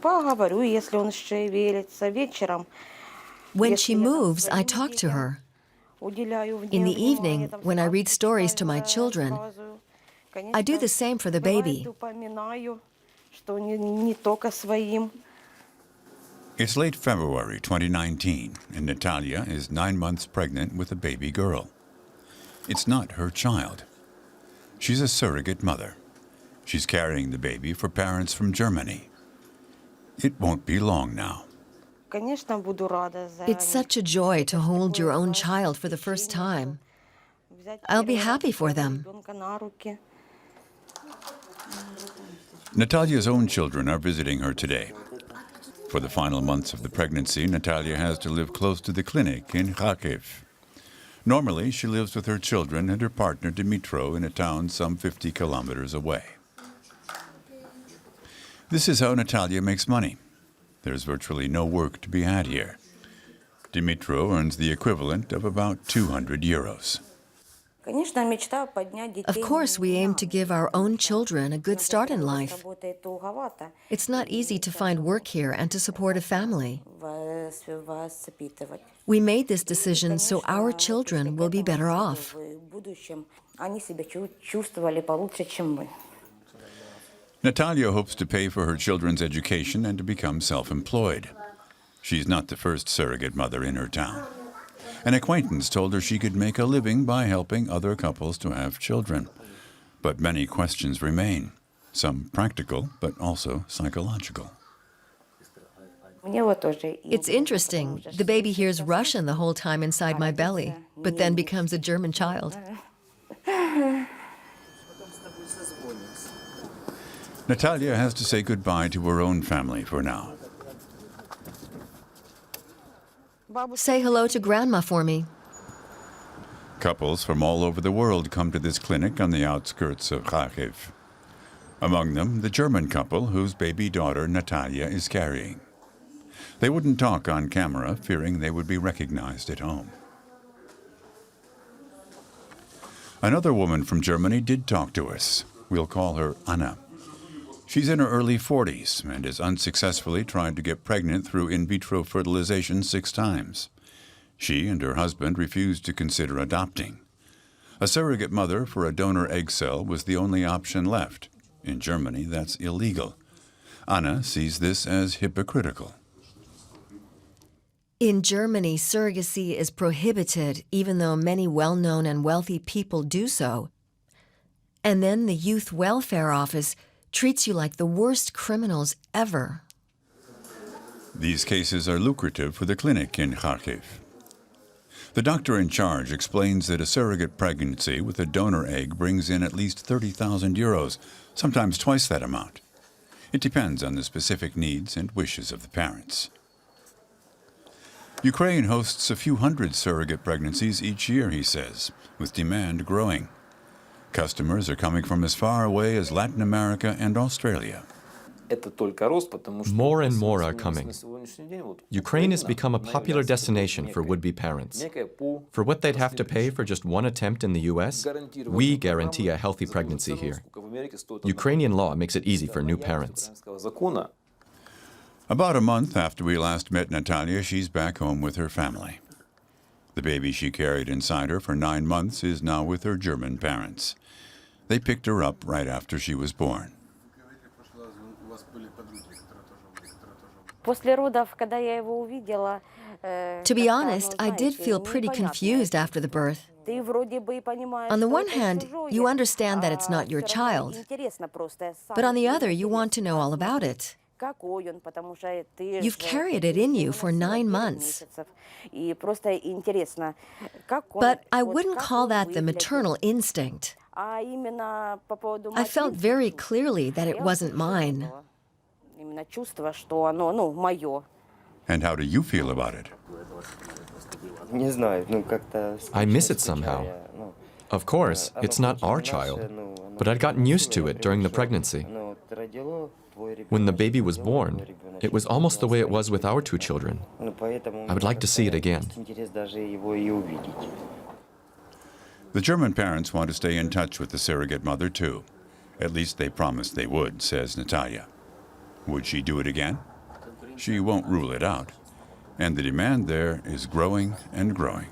Поговорю, если он еще велится. Вечером, When если she я там moves, I своим talk to детям her. уделяю In the внимание, evening, там when I read сказки stories to читаю, my children, рассказываю. I do Конечно, the same for the бывает, baby. упоминаю, что не только своим. It's late February 2019, and Natalia is 9 months pregnant with a baby girl. It's not her child. She's a surrogate mother. She's carrying the baby for parents from Germany. It won't be long now. Конечно, буду рада за It's них. such a joy to Это ж hold your такое own классное child for the first впечатление, что time. взять I'll be первый раз happy for своего them. ребенка на руки. Natalia's own children are visiting her today. For the final months of the pregnancy, Natalia has to live close to the clinic in Kharkiv. Normally, she lives with her children and her partner Dmitro in a town some 50 kilometers away. This is how Natalia makes money. There's virtually no work to be had here. Dmitro earns the equivalent of about 200 euros. Конечно, мечта поднять детей. Of course, we aim to give our own children a good start in life. Работает туговато It's not easy to find work here and to support a family. воспитывать. We made this decision so our children will be better off. В будущем они себя чувствовали получше, чем мы. Natalia hopes to pay for her children's education and to become self-employed. She's not the first surrogate mother in her town. An acquaintance told her she could make a living by helping other couples to have children. But many questions remain, some practical, but also psychological. It's interesting. The baby hears Russian the whole time inside my belly, but then becomes a German child. Natalia has to say goodbye to her own family for now. Say hello to Grandma for me. Couples from all over the world come to this clinic on the outskirts of Kharkiv. Among them, the German couple whose baby daughter Natalia is carrying. They wouldn't talk on camera, fearing they would be recognized at home. Another woman from Germany did talk to us. We'll call her Anna. She's in her early 40s and has unsuccessfully tried to get pregnant through in vitro fertilization 6 times. She and her husband refused to consider adopting. A surrogate mother for a donor egg cell was the only option left. In Germany, that's illegal. Anna sees this as hypocritical. In Germany, surrogacy is prohibited, even though many well-known and wealthy people do so. And then the Youth Welfare Office treats you like the worst criminals ever. These cases are lucrative for the clinic in Kharkiv. The doctor in charge explains that a surrogate pregnancy with a donor egg brings in at least 30,000 euros, sometimes twice that amount. It depends on the specific needs and wishes of the parents. Ukraine hosts a few hundred surrogate pregnancies each year, he says, with demand growing. Customers are coming from as far away as Latin America and Australia. More and more are coming. Ukraine has become a popular destination for would-be parents. For what they'd have to pay for just one attempt in the US, we guarantee a healthy pregnancy here. Ukrainian law makes it easy for new parents. About a month after we last met Natalia, she's back home with her family. The baby she carried inside her for 9 months is now with her German parents. They picked her up right after she was born. To be honest, I did feel pretty confused after the birth. On the one hand, you understand that it's not your child, but on the other, you want to know all about it. You've carried it in you for 9 months. But I wouldn't call that the maternal instinct. I felt very clearly that it wasn't mine. And how do you feel about it? I miss it somehow. Of course, it's not our child, but I'd gotten used to it during the pregnancy. When the baby was born, it was almost the way it was with our 2 children. I would like to see it again. The German parents want to stay in touch with the surrogate mother, too. At least they promised they would, says Natalia. Would she do it again? she won't rule it out. And the demand there is growing and growing.